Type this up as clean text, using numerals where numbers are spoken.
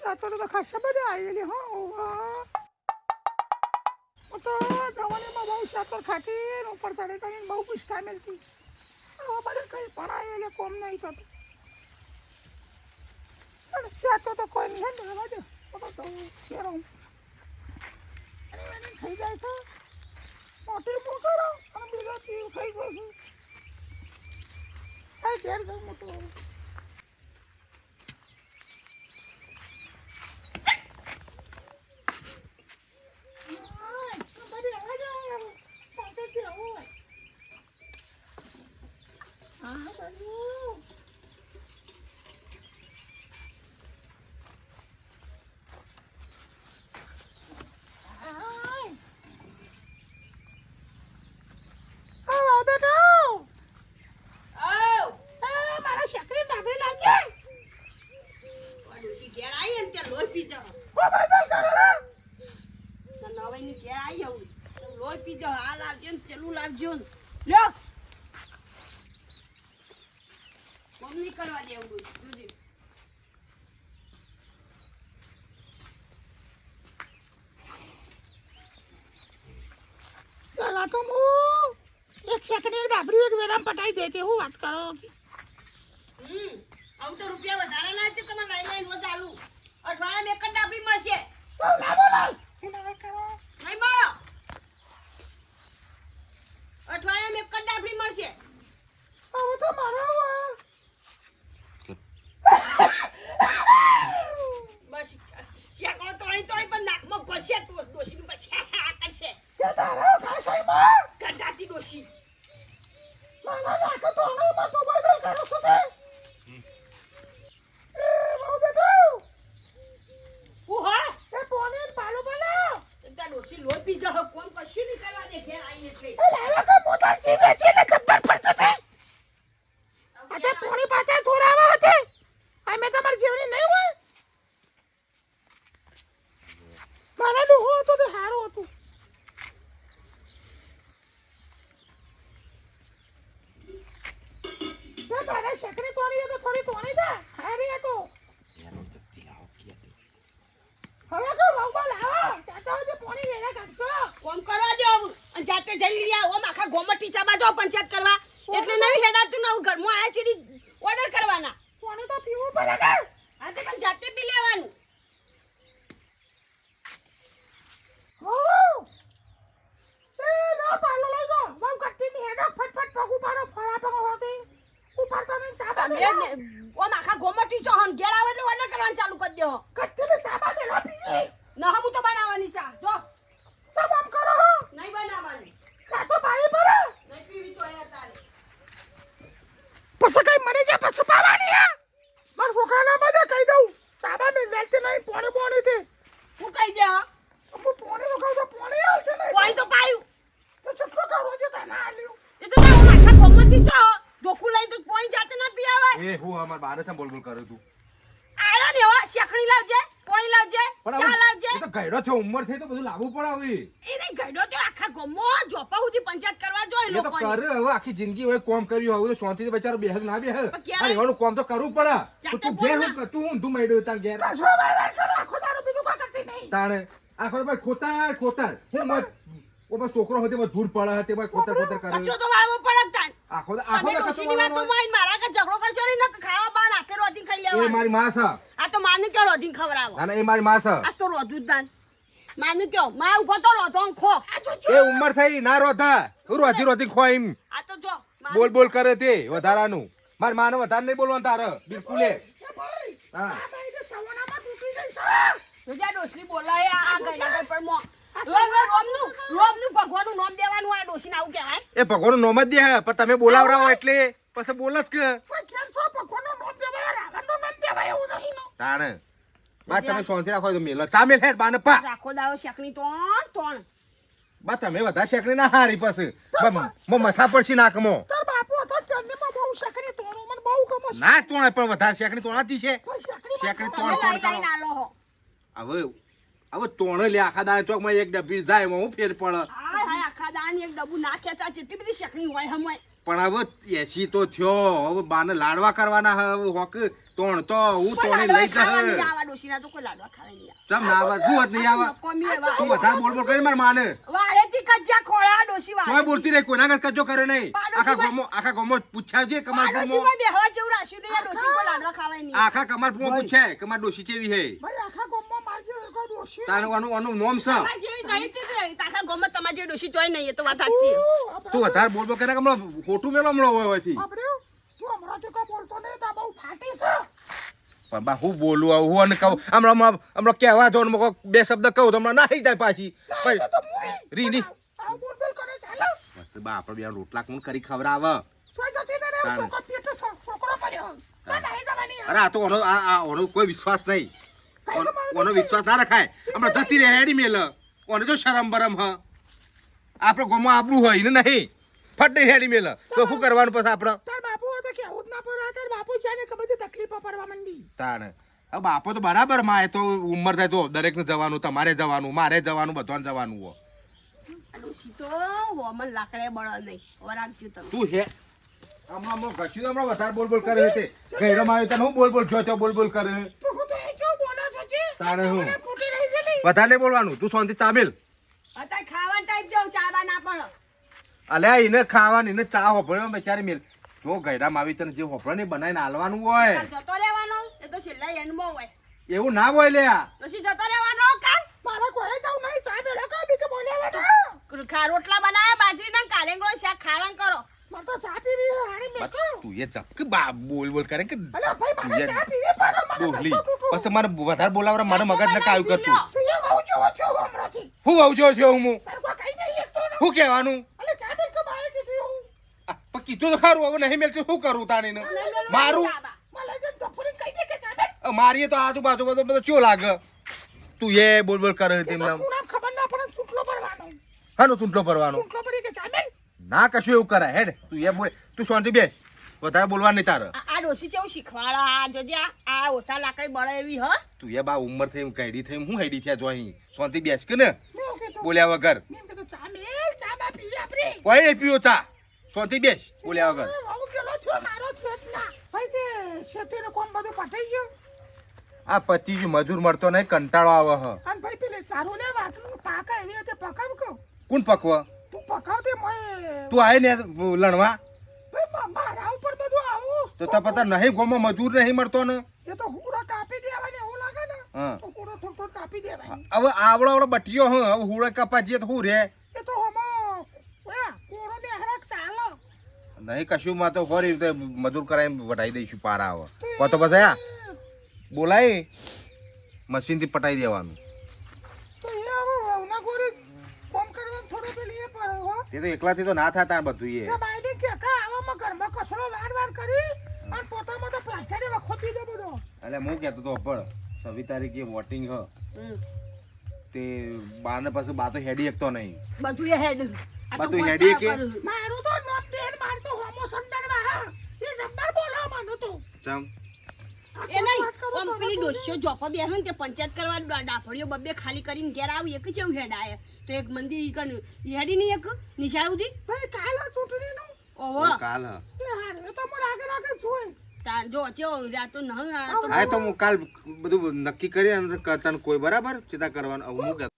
સાતોડે તો ખાસા બધા આવેલી હો તો જવાનીમાં બહુ સાતોડ ખાતી ઉપર ચડે કરીને બહુ પુષ્કા મેળતી હવે બધે કંઈ પણ આવેલે કોમ નહીં થતું પણ સાતો તો કોઈ નહીં રહેવા દે તો કેરો થઈ જાય છે મોટી મોટો અને બીજા પીવ થઈ ગયો છે કઈ ઘેર જાય મોટો તો હું એક સેકન્ડ એક ડાબડી એક વેરામ પટાઈ દેતી હું વાત કરો આવું તો રૂપિયા વધારે ના છે તમે લઈ લઈને રોજ ચાલુ અઠવાડિયામાં એક જ ડાબડી મળશે તો લાવો લઈ એને કરો નહીં મળો અઠવાડિયામાં એક જ ડાબડી મળશે હવે તો મારો બસ શેકડો તોડી પણ નાકમાં ભરશે તો ડોશીનું પછી આ કરશે કે તારા ખાસાઈમાં ગંડાતી ડોશી મારા નાક તો નહીં માં તો બાઈબલ કરો છો તે એ બહુ બેટો હું હા એ પોને પાલો પાલો એકતા ડોશી લોહી પી જાવ કોણ કશું નહીં કરવા દે ઘેર આવીને એટલે એ લાવા કે મોટા જીવે છે ને ચપ્પલ પડતો તે અતે પોણી પાતે છોરાવા હતી અમે તમાર જીવની નહીં હોય મારા ડોહો હતો તે હારો હતું તો તારા શકરી તોડી તો થોડી તોડી દે હારી હતો હવે તો બાબા લાવો તાતો જે પોણી વેરા કાઢતો કોમ કરવા દે આવું અને જાતે જઈ લઈ આવો આખા ગોમત ટીચામાં જાઓ પંચાયત કરવા એટલે નહીં હેડાતું ને ઘરમાં આયા ચીડી ઓર્ડર કરવાના પોણી તો પીવું પડે કે હા તે પણ જાતે પી લેવાનું હો એ ના પાલો લઈ ગયો બહુ કટ્ટી ની હેડો ફટફટ પગ ઉપાડો ફળા પગ હોતી ઉપાડતો ને ચાબા તમે ઓમ આખા ગોમત ટીચો હન ઘેર આવે એટલે ઓર્ડર કરવાનું ચાલુ કરી દો કટ્ટી ની ચાબા મેલો પીએ ના હું તો બનાવવાની ચા જો સબ આમ કરો હો નહીં બનાવવાની ચા તો પાણી પડે નહીં પીવી જોઈએ તારે પછી કઈ મરી જાય પછી પાવાની હે માર છોકરાના બધે કહી દઉં ચાબા મે વેલતી નહીં પોણી પોણી થી હું કહી દે હા હું પોણી નો કહું તો પોણી આવતી નહીં કોઈ તો પાયું તો ચૂપ કરો જે તને આલ્યું એ તો ના ઓમ આખા ગોમત ટીચો ડોકું લઈ તો કોઈ જાતે ના પીવાય એ હું અમાર બારે છે બોલ બોલ કરે તું આલો ને હો શેકણી લાવજે પાણી લાવજે પણ ચા લાવજે એ તો ગયડો છે ઉંમર થઈ તો બધું લાવવું પડે હવે એ નહીં ગઈડો તો આખા ગોમો જોપા સુધી પંચાયત કરવા જોઈએ એ તો લોકોને કરે હવે આખી જિંદગી હવે કોમ કર્યું હવે તો શાંતિથી બચારો બેહક ના બેહ ક્યારે? અને એવાનું કોમ તો કરવું પડે તો તું ઘેર બોલ હું તું ઊંધું મેડ્યો તાર ઘેર કશો બહાર કરો આખો દારૂ બીજું કોઈ કરતી નહીં તાણે આખો તો ભાઈ ખોતાર હું મત ઓમાં છોકરો હતો એમાં ધૂળ પડે તે ભાઈ ખોતર કચરો કરે તો વાળવો પડે તાન આખો તમે કશું ડોશીની વાત તો વાળવાનો માઈન મારા કે ઝઘડો કરશો નહીં ને ખાવા બાર હાથે રોધી ખાઈ એ લેવાનું મારી માં છે આ તો માનું કયો રોધી ખવડાવો અને એ મારી માં છે આજ તો રોધું જ દાન માનું કયો માં ઉભો તો રોધો ખો એ ઉંમર થઈ ના રોધા હું રોધી રોધી ખોઈમ આ તો જો બોલ બોલ કરે તે વધારાનું મારી માને વધારે નહીં બોલવાનું તારે બિલકુલ એ ભાઈ હા આ ભાઈ તો સવાનામાં તૂટી ગઈ છે જોજા ડોશલી બોલાય આ ગઈડા પર મો રોમનું ભગવાનનું નામ દેવાનું આ ડોશીને આવું કહેવાય એ ભગવાનનું નામ જ દે હે પણ તમે બોલાવરાવો એટલે પછી બોલ જ કે કોઈ કેમ છો ભગવાનનું નામ દેવાય રાવણનું નામ દેવાય એવું નહીં નો તાણે બા તમે શાંતિ રાખો તો મેલો ચા મેલ હેડ બાને પા રાખો દાડો શેકણી તોણ બા તમે વધારે શેકણી ના હારી પછી મો મસા પડશી નાકમો તાર બાપુ હતો જન્મમાં બહુ શકરી તોણો મને બહુ ગમે છે ના તોણે પણ વધારે શેકણી તોણાતી છે કોઈ શકરી શેકણી તમે તોણ લઈ કરો લઈને આલો હો હવે તોણે લે આખા દાડે ચોકમાં એક ડબ્બી જાય એમાં હું ફેર પડે હાય હાય આખા આખા દાન એક ડબ્બુ નાખ્યા ચા જેટલી બધી શેકણી હોય હમય પણ હવે 80 તો થયો હવે બાને લાડવા કરવાના હવે હોક તોણ તો હું તોણી લઈ જા આવા ડોશીના તો કોઈ લાડવા ખાવા નહીં ચમ ના આવા શું નહીં આવા કોમી એવા તું બધા બોલ બોલ કરી માર માને વાળેથી કજ્જા ખોળા ડોશી કોઈ બોલતી રહી કોઈના ઘર કજો કરે નહીં આખા ગોમો પૂછાવજે કમાલપુરમાં ડોશીમાં બેહવા જેવું રાખ્યું નહીં આ ડોશી કોઈ લાડવા ખાવાય નહીં આખા કમાલપુરમાં પૂછે કે માર ડોશી ચેવી હે ભાઈ આખા ગામમાં મારજો એક દોશી તાનું આનું નોમ છે તમાર જેવી નહીં તે આખા ગામમાં તમાર જેવી ડોશી જોઈ નહીં એ તો વાત સાચી તું વધારે બોલ બોલ કરે હમણાં ખોટું મેલો હમણાં હોયથી આપણે તું હમણાં તો કા બોલતો નહીં તા બહુ ફાટી છે પણ બા હું બોલું આવું હું અને કહું હમણાં કહેવા જો બે શબ્દ કહું તો હમણાં નાહી જાય પાછી રીની આ બોલ બોલ કરે ચાલો બસ બા આપણે બે રોટલા કોણ કરી ખવડાવે સોય જતી ને રે છોકરો પેટે છોકરો પડ્યો ના નહીં જવાની અરે આ તો ઓનો કોઈ વિશ્વાસ નહીં ઓનો વિશ્વાસ ના રખાય હમણાં જતી રહે હેડી મેલ ઓને જો શરમ બરમ હ આપણે ગોમાં આબરું હોય ને નહીં ફટ હેડી મેલ તો શું કરવાનું પછી આપણે તાર બાપુ તો કેવું જ ના પડે તાર બાપુ જાને કે બધી તકલીફો પડવા માંડી તાણે હવે બાપો તો બરાબર માં એ તો ઉંમર થાય તો દરેકને જવાનું તમારે જવાનું મારે જવાનું બધાને જવાનું હો ડોશી તો હોમન લાકડે બળ નહીં વરાગજો તમે તું હે હમણાં ઘસ્યું હમણાં વધારે બોલ બોલ કરે છે ગયડો આવ્યો તને હું બોલ બોલ જો બોલ બોલ કરે તું તો એ જો બોલો છો જી તારે હું ફૂટી રહી છે લી વધારે નહીં બોલવાનું તું શાંતિ ચામેલ અત્યારે ખાવાનું ટાઈપ જાવ ચાબા ના પડો અલ્યા એને ખાવાની એને ચા હોભળ્યો બેચારી મેલ જો ગયડામાં આવી તને જે હોભળે ને બનાવીને હાલવાનું હોય જતો રહેવાનો એ તો છેલ્લા એન્ડમાં હોય એવું ના હોય લ્યા ડોશી જતો રહેવાનો કાલ મારા કોઈ જાવ નહીં ચા મેલો કા બી કે બોલ્યાવાનો રોટલા બનાયા બાજરીના કારેંગળો શાક ખાવાનું કરો મને તો ચા પીવી છે હાણી મે તો તું એ ચપક બા બોલ બોલ કરે કે અલે ભાઈ મારે ચા પીવી પડે ડોહલી પછી મારે વધારે બોલાવરા મારે મગજ ન કાયું કરતું તું એ વાવ જો હમણાંથી હું આવજો છે હું તાર કોઈ કઈ નહીં એક તો શું કહેવાનું અલે ચા પી કે બાય કીધી હું પણ કીધું તો ખરું હવે નહીં મેલતું શું કરું તાણીને મારું મને જન તફરી કહી દે કે ચા પી મારીએ તો આજુબાજુ બધો ચો લાગે તું એ બોલ બોલ કરે તેમ નામ તું નામ ખબર ના પડે ચૂંટલો પડવાનો હાનો ચૂંટલો ભરવાનો ચૂંટલો પડી કે ચા પી ના કશું એવું કરાય હેડ તું એ બોલ તું શાંતિ બેસ વધારે બોલવા નહીં તારે આ ડોશી કેવું શીખવાડે આ જોજે આ ઓસા લાકડી બળે એવી હ તું એ બા ઉંમર થઈ કઈડી થઈ હું હેડી થયા જો અહીં શાંતિ બેસ કે ને મેં કીધું બોલ્યા વગર મેં કીધું ચા મેલ ચા બા પી આપણે કોઈ નહીં પીવો ચા શાંતિ બેસ બોલ્યા વગર વાવ કેલો થયો મારો થયો જ ના ભાઈ તે શેતીનો કોમ બધું પટાઈ ગયો આ પતિ જ મજૂર મળતો નહીં કંટાળો આવે હ અને ભાઈ પેલે ચારું ને વાટલું પાકા એવી રીતે પકાવ કહું કોણ પકવ તું પકાવ તે મોય તું આય ને લણવા ભાઈ મારા ઉપર બધું આવું તો પતા નહીં ગોમાં મજૂર નહીં મળતો ને એ તો હુડા કાપી દેવાની એવું લાગે ને હા તો હુડો થોડો કાપી દેવાની હવે આવડો બટિયો હ હવે હુડા કપા જઈએ તો હું રે એ તો હમો કોરો ને હરક ચાલો નહીં કશું માં તો ફરી રીતે મજૂર કરાવીને વટાઈ દઈશું પારા આવે કો તો પછી આ બોલાય મશીનથી પટાઈ દેવાનું તો એ હવે વહુના ગોરી કોમ કરવાનું થોડું પેલી એ પર હો તે તો એકલાથી તો ના થતા બધું એ તે બાયડી કે કા આવામાં ઘરમાં કસરો વાર કરી અને પોતામાં તો પ્લાસ્ટરે વખો દીધો બધો એટલે હું કહેતો તો પણ 26 તારીખે વોટિંગ હ તે બાને પછી બા તો હેડી એકતો નહીં બધું એ હેડ આ તો બધું હેડી કે મારું તો નોમ દેન માર તો હોમો સંદર્ભ હા એ જબ્બર બોલાવ માનો તો ચમ એ નહીં આમ પેલી ડોશીઓ જોપા બેહે ને તે પંચાયત કરવા ડાફડીઓ બબ્બે ખાલી કરીને ઘેર આવી એક જેવું હેડ આયા તો એક મંદિર કન હેડી ની એક નિશાળ ઉધી ભાઈ કાલ ચૂંટણીનું ઓહો કાલ હ એ હાર એ તો મને આગળ જોઈ તાર જો ચો રાતો ન હા તો હું કાલ બધું નક્કી કરી અને તને કોઈ બરાબર ચિંતા કરવાનું હું